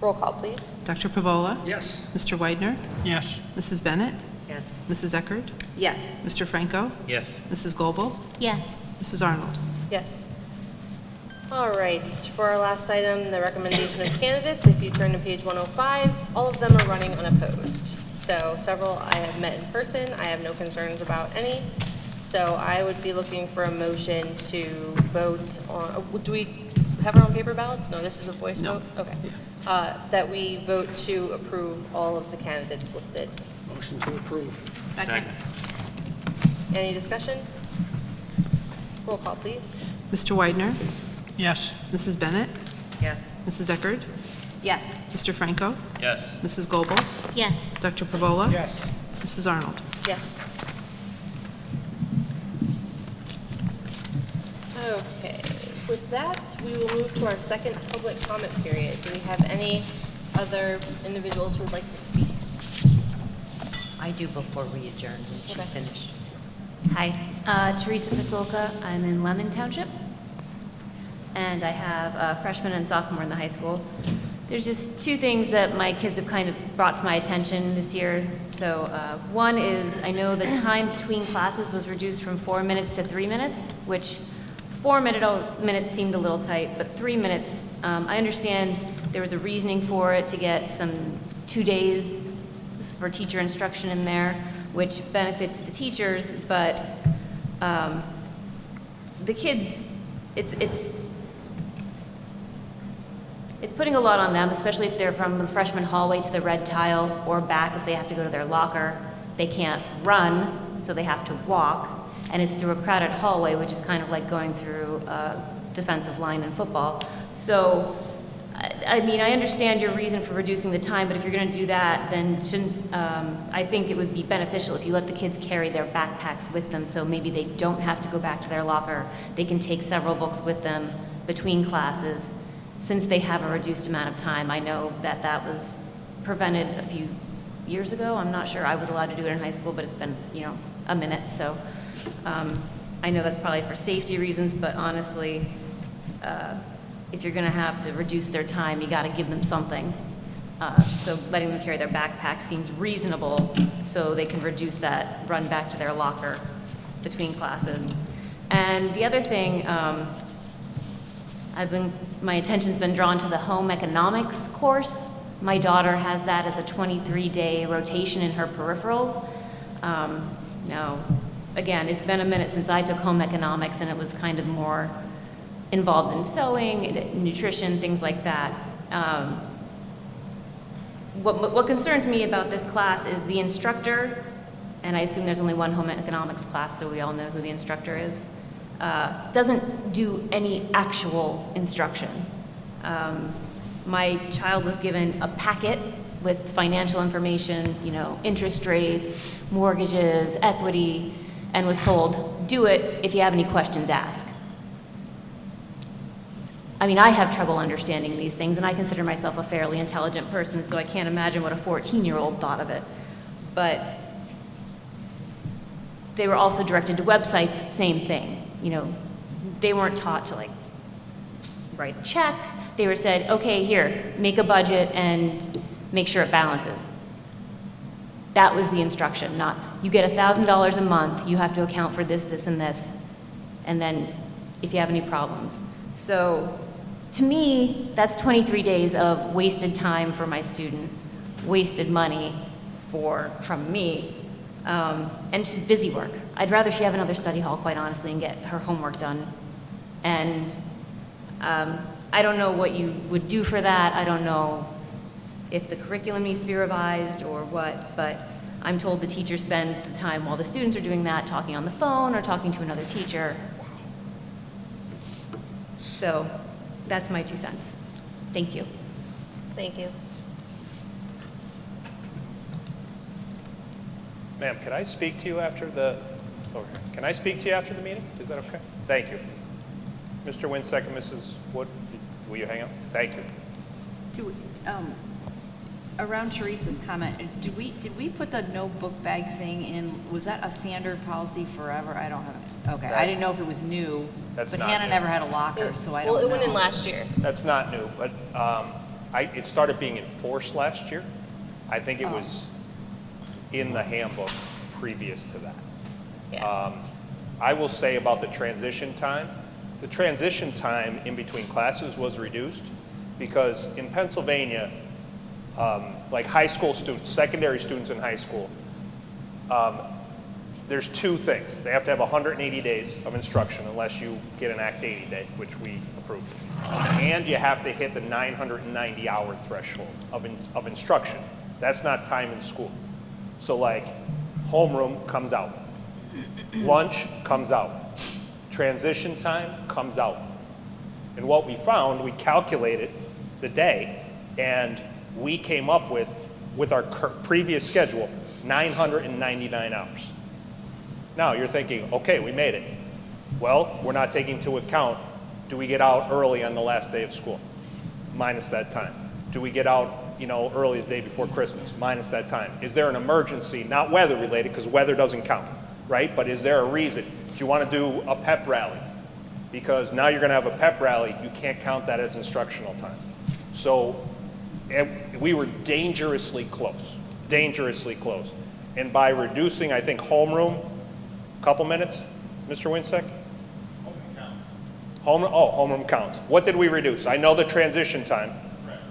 Roll call, please. Dr. Pavola? Yes. Mr. Weidner? Yes. Mrs. Bennett? Yes. Mrs. Eckert? Yes. Mr. Franco? Yes. Mrs. Goebel? Yes. Mrs. Arnold? Yes. All right, for our last item, the recommendation of candidates, if you turn to page 105, all of them are running unopposed. So several I have met in person, I have no concerns about any. So I would be looking for a motion to vote on, do we have our own paper ballots? No, this is a voice vote? Okay. That we vote to approve all of the candidates listed. Motion to approve. Second? Any discussion? Roll call, please. Mr. Weidner? Yes. Mrs. Bennett? Yes. Mrs. Eckert? Yes. Mr. Franco? Yes. Mrs. Goebel? Yes. Dr. Pavola? Yes. Mrs. Arnold? Yes. Okay, with that, we will move to our second public comment period. Do we have any other individuals who would like to speak? I do before we adjourn when she's Okay. finished. Hi, Teresa Pasolka. I'm in Lemon Township, and I have a freshman and sophomore in the high school. There's just two things that my kids have kind of brought to my attention this year. So one is I know the time between classes was reduced from 4 minutes to 3 minutes, which 4 minutes seemed a little tight, but 3 minutes, I understand there was a reasoning for it to get some 2 days for teacher instruction in there, which benefits the teachers, but the kids, it's putting a lot on them, especially if they're from the freshman hallway to the red tile or back if they have to go to their locker. They can't run, so they have to walk, and it's through a crowded hallway, which is kind of like going through a defensive line in football. So, I mean, I understand your reason for reducing the time, but if you're going to do that, then shouldn't, I think it would be beneficial if you let the kids carry their backpacks with them, so maybe they don't have to go back to their locker. They can take several books with them between classes, since they have a reduced amount of time. I know that that was prevented a few years ago. I'm not sure I was allowed to do it in high school, but it's been, a minute, so I know that's probably for safety reasons, but honestly, if you're going to have to reduce their time, you got to give them something. So letting them carry their backpack seems reasonable, so they can reduce that run back to their locker between classes. And the other thing, my attention's been drawn to the home economics course. My daughter has that as a 23-day rotation in her peripherals. Now, again, it's been a minute since I took home economics, and it was kind of more involved in sewing, nutrition, things like that. What concerns me about this class is the instructor, and I assume there's only one home economics class, so we all know who the instructor is, doesn't do any actual instruction. My child was given a packet with financial information, interest rates, mortgages, equity, and was told, do it. If you have any questions, ask. I mean, I have trouble understanding these things, and I consider myself a fairly intelligent person, so I can't imagine what a 14-year-old thought of it. But they were also directed to websites, same thing. They weren't taught to, write a check. They were said, okay, here, make a budget and make sure it balances. That was the instruction, not, you get $1,000 a month, you have to account for this, this, and this, and then if you have any problems. So, to me, that's 23 days of wasted time for my student, wasted money from me, and just busy work. I'd rather she have another study hall, quite honestly, and get her homework done. And I don't know what you would do for that. I don't know if the curriculum needs to be revised or what, but I'm told the teacher spends the time while the students are doing that talking on the phone or talking to another teacher. So that's my 2 cents. Thank you. Thank you. Ma'am, can I speak to you after the meeting? Is that okay? Thank you. Mr. Winseck and Mrs. Wood, will you hang up? Thank you. Around Teresa's comment, did we put the no book bag thing in, was that a standard policy forever? I don't have it. Okay, I didn't know if it was new. That's but not Hannah new. never had a locker, so I don't know. Well, it went in last year. That's not new, but it started being enforced last year. I think it was in the handbook previous to that. Yeah. I will say about the transition time, in between classes was reduced because in Pennsylvania, like high school students, secondary students in high school, there's two things. They have to have 180 days of instruction unless you get an Act 80 day, which we approved. And you have to hit the 990-hour threshold of instruction. That's not time in school. So like homeroom comes out. Lunch comes out. Transition time comes out. And what we found, we calculated the day, and we came up with our previous schedule, 999 hours. Now you're thinking, okay, we made it. Well, we're not taking into account, do we get out early on the last day of school? Minus that time. Do we get out, early the day before Christmas? Minus that time. Is there an emergency, not weather related, because weather doesn't count, right? But is there a reason? Do you want to do a pep rally? Because now you're going to have a pep rally, you can't count that as instructional time. So we were dangerously close. And by reducing, I think, homeroom, a couple minutes, Mr. Winseck? Homeroom counts. What did we reduce? I know the transition time. Correct.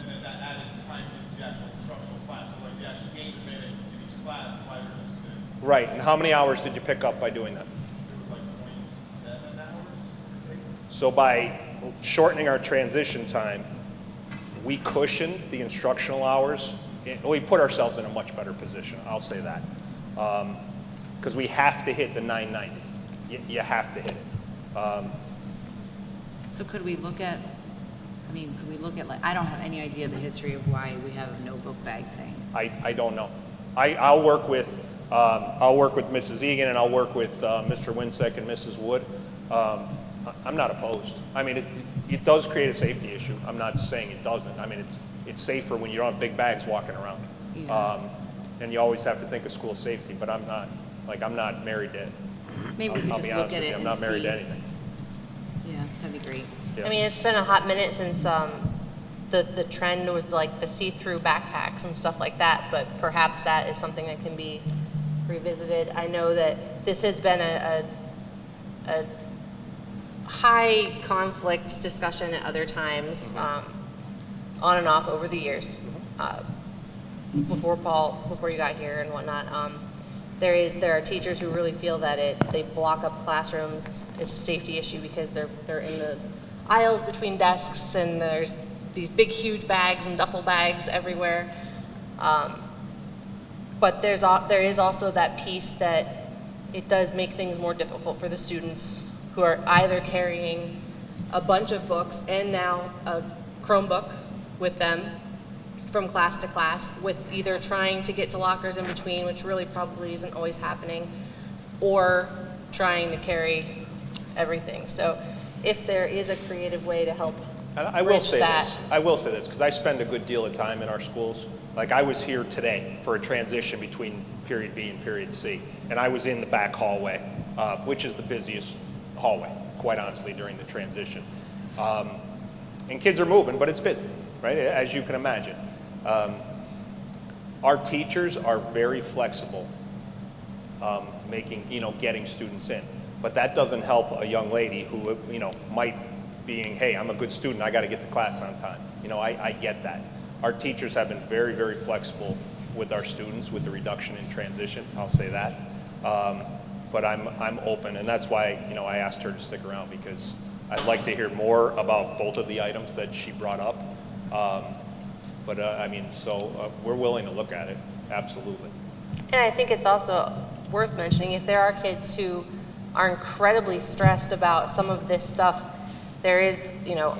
And then that added time into the actual instructional class, so like the actual gained a minute in each class, why we reduced it. Right, and how many hours did you pick up by doing that? It was like 27 hours, I think. So by shortening our transition time, we cushioned the instructional hours. We put ourselves in a much better position, I'll say that. Because we have to hit the 990. You have to hit it. So could we look at, like, I don't have any idea the history of why we have a no book bag thing. I don't know. I'll work with Mrs. Egan and I'll work with Mr. Winseck and Mrs. Wood. I'm not opposed. I mean, it does create a safety issue. I'm not saying it doesn't. I mean, it's safer when you don't have big bags walking around. Yeah. And you always have to think of school safety, but I'm not married to it. Maybe we could I'll just be look honest at with it you, and I'm not married see. to anything. Yeah, that'd be great. Yeah. I mean, it's been a hot minute since the trend was like the see-through backpacks and stuff like that, but perhaps that is something that can be revisited. I know that this has been a high conflict discussion at other times, on and off over the years, before you got here and whatnot. There are teachers who really feel that they block up classrooms. It's a safety issue because they're in the aisles between desks and there's these big huge bags and duffel bags everywhere. But there is also that piece that it does make things more difficult for the students who are either carrying a bunch of books and now a Chromebook with them from class to class, with either trying to get to lockers in between, which really probably isn't always happening, or trying to carry everything. So if there is a creative way to help I will bridge say that. this. I will say this because I spend a good deal of time in our schools. Like I was here today for a transition between period B and period C, and I was in the back hallway, which is the busiest hallway, quite honestly, during the transition. And kids are moving, but it's busy, right? As you can imagine. Our teachers are very flexible, getting students in. But that doesn't help a young lady who, might being, hey, I'm a good student, I got to get to class on time. I get that. Our teachers have been very, very flexible with our students with the reduction in transition, I'll say that. But I'm open, and that's why, I asked her to stick around because I'd like to hear more about both of the items that she brought up. We're willing to look at it, absolutely. And I think it's also worth mentioning, if there are kids who are incredibly stressed about some of this stuff, there is,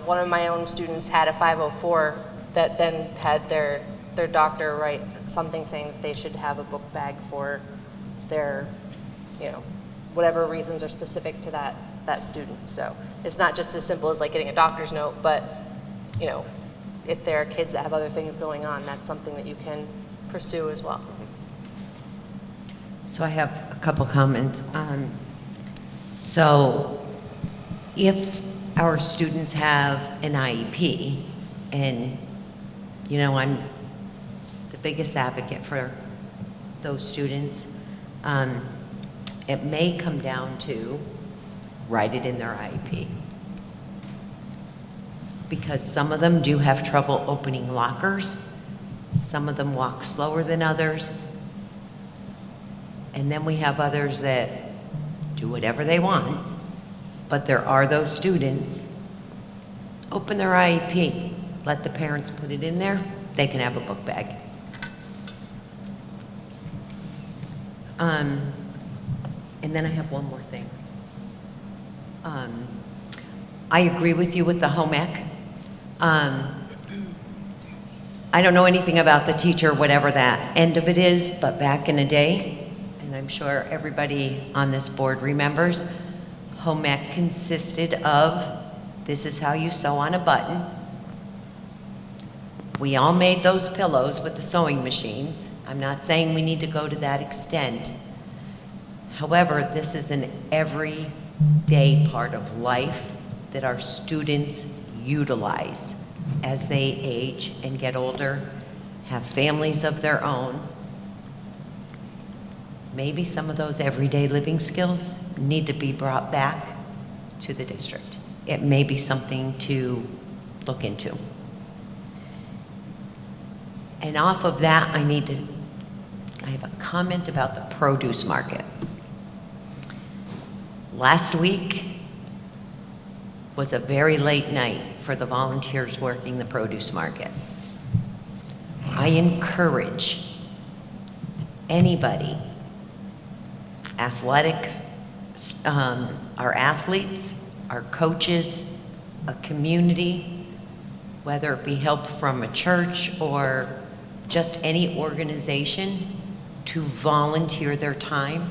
one of my own students had a 504 that then had their doctor write something saying that they should have a book bag for their, whatever reasons are specific to that that student. So it's not just as simple as like getting a doctor's note, but, you know, if there are kids that have other things going on, that's something that you can pursue as well. So I have a couple comments. So if our students have an IEP, and, you know, I'm the biggest advocate for those students, it may come down to write it in their IEP. Because some of them do have trouble opening lockers, some of them walk slower than others, and then we have others that do whatever they want, but there are those students, open their IEP, let the parents put it in there, they can have a book bag. And then I have one more thing. I agree with you with the home ec. I don't know anything about the teacher, whatever that end of it is, but back in the day, and I'm sure everybody on this board remembers, home ec consisted of, this is how you sew on a button. We all made those pillows with the sewing machines. I'm not saying we need to go to that extent. However, this is an everyday part of life that our students utilize as they age and get older, have families of their own. Maybe some of those everyday living skills need to be brought back to the district. It may be something to look into. And off of that, I have a comment about the produce market. Last week was a very late night for the volunteers working the produce market. I encourage anybody, athletic, our athletes, our coaches, a community, whether it be help from a church or just any organization, to volunteer their time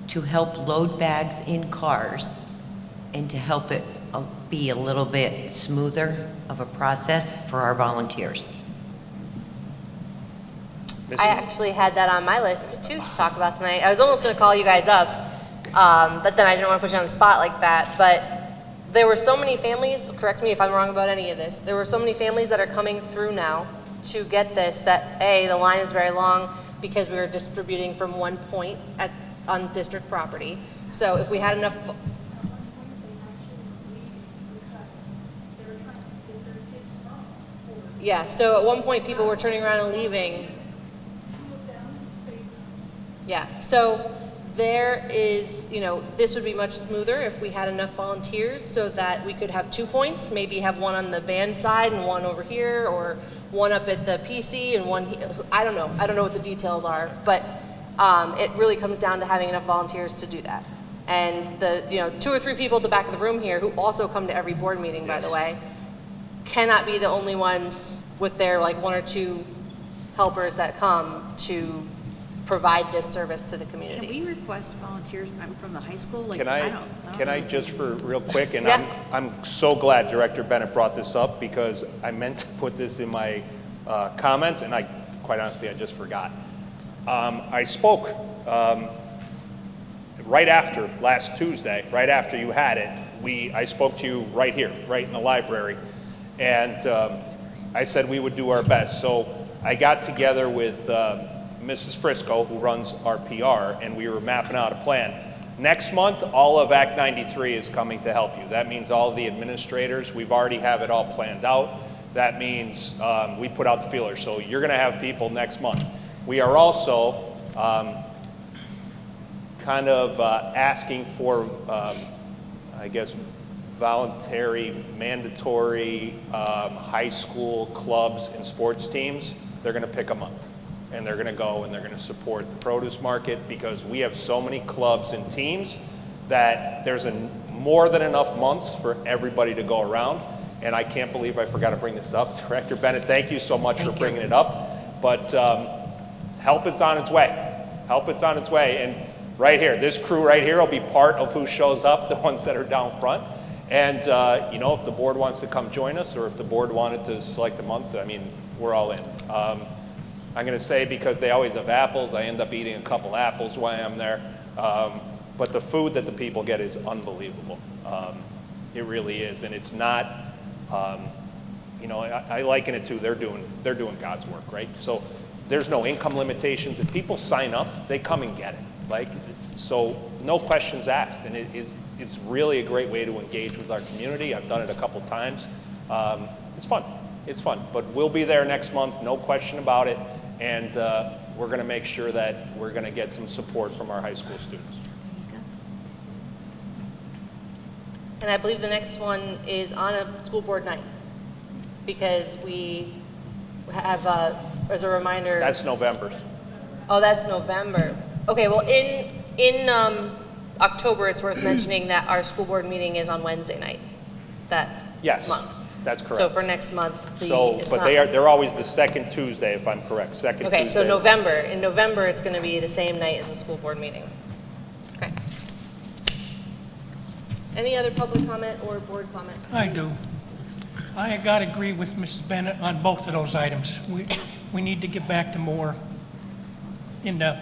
to help load bags in cars and to help it be a little bit smoother of a process for our volunteers. I actually had that on my list too to talk about tonight. I was almost going to call you guys up, but then I didn't want to put you on the spot like that. But there were so many families, correct me if I'm wrong about any of this, there were so many families that are coming through now to get this that, A, the line is very long because we were distributing from one point on district property. So if we had enough... Yeah, so at one point people were turning around and leaving. Yeah, so there is, you know, this would be much smoother if we had enough volunteers so that we could have 2 points, maybe have one on the band side and one over here, or one up at the PC and one here. I don't know what the details are, but it really comes down to having enough volunteers to do that. And the, you know, 2 or 3 people at the back of the room here who also come to every board meeting, by the way, cannot be the only ones with their like 1 or 2 helpers that come to provide this service to the community. Can we request volunteers from the high school? Like, Can I just for real quick, and Yeah. I'm so glad Director Bennett brought this up because I meant to put this in my comments and quite honestly, I just forgot. I spoke right after last Tuesday, right after you had it, I spoke to you right here, right in the library, and I said we would do our best. So I got together with Mrs. Frisco, who runs our PR, and we were mapping out a plan. Next month, all of Act 93 is coming to help you. That means all the administrators, we've already have it all planned out. That means we put out the feelers. So you're going to have people next month. We are also kind of asking for, I guess, voluntary, mandatory high school clubs and sports teams. They're going to pick a month. And they're going to go and they're going to support the produce market because we have so many clubs and teams that there's more than enough months for everybody to go around. And I can't believe I forgot to bring this up. Director Bennett, thank you so much for bringing it up. But help is on its way. Help is on its way. And right here. This crew right here will be part of who shows up, the ones that are down front. And, you know, if the board wants to come join us, or if the board wanted to select a month, I mean, we're all in. I'm going to say, because they always have apples, I end up eating a couple apples while I'm there. But the food that the people get is unbelievable. It really is. And it's not, you know, I liken it to they're doing God's work, right? So there's no income limitations. If people sign up, they come and get it. Like, so no questions asked. And it's really a great way to engage with our community. I've done it a couple times. It's fun. It's fun. But we'll be there next month, no question about it. And we're going to make sure that we're going to get some support from our high school students. And I believe the next one is on a school board night, because we have, as a reminder. That's November. Oh, that's November. Okay, well, in October, it's worth mentioning that our school board meeting is on Wednesday night, that Yes, month. that's correct. So for next month, it's but not- they're always the second Tuesday, if I'm correct, second Tuesday. Okay, so November, in November, it's going to be the same night as the school board meeting. Okay. Any other public comment or board comment? I do. I got to agree with Mrs. Bennett on both of those items. We need to get back to more in the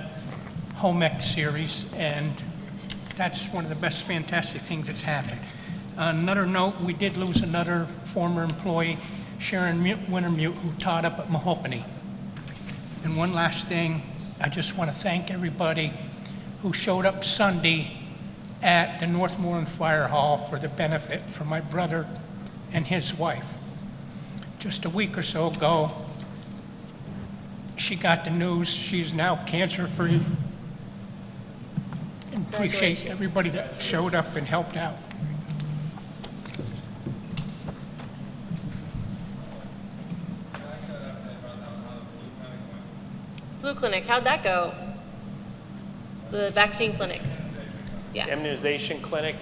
home ec series, and that's one of the best fantastic things that's happened. On another note, we did lose another former employee, Sharon Wintermute, who taught up at Mahopany. And one last thing, I just want to thank everybody who showed up Sunday at the Northmoreland Fire Hall for the benefit for my brother and his wife. Just a week or so ago, she got the news she's now cancer-free. And appreciate everybody that showed up and helped out. Flu clinic, how'd that go? The vaccine clinic? Yeah. Immunization clinic,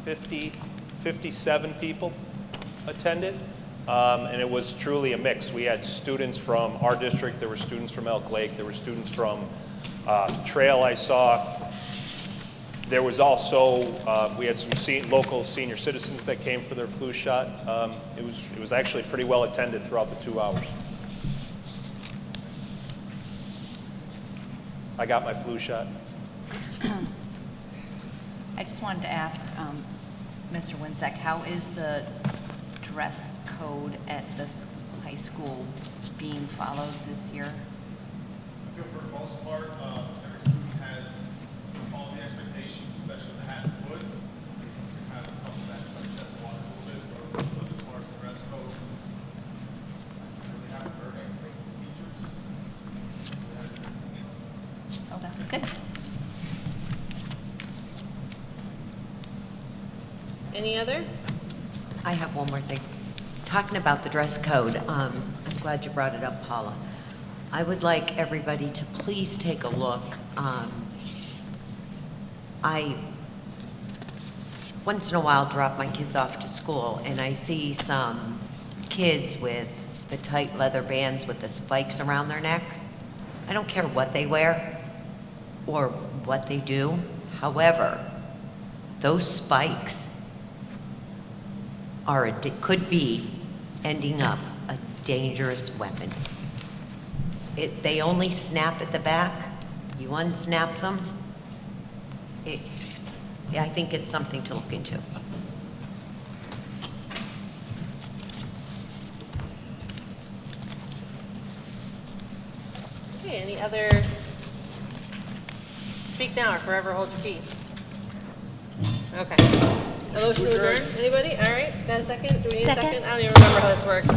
57 people attended, and it was truly a mix. We had students from our district, there were students from Elk Lake, there were students from Trail I saw. There was also, we had some local senior citizens that came for their flu shot. It was actually pretty well attended throughout the 2 hours. I got my flu shot. I just wanted to ask Mr. Winczek, how is the dress code at this high school being followed this year? I feel for the most part, every student has all the expectations, especially the hats and hoods. We have a couple that just want a little bit, or as far as the dress code. I really haven't heard anything from teachers. Okay, good. Any other? I have one more thing. Talking about the dress code, I'm glad you brought it up, Paula. I would like everybody to please take a look. I, once in a while, drop my kids off to school, and I see some kids with the tight leather bands with the spikes around their neck. I don't care what they wear or what they do. However, those spikes could be ending up a dangerous weapon. They only snap at the back. You unsnap them. I think it's something to look into. Okay, any other? Speak now or forever hold your peace. Okay. A motion to adjourn? Anybody? All right, got a second? Do we need a Second. second? I don't even remember how this works.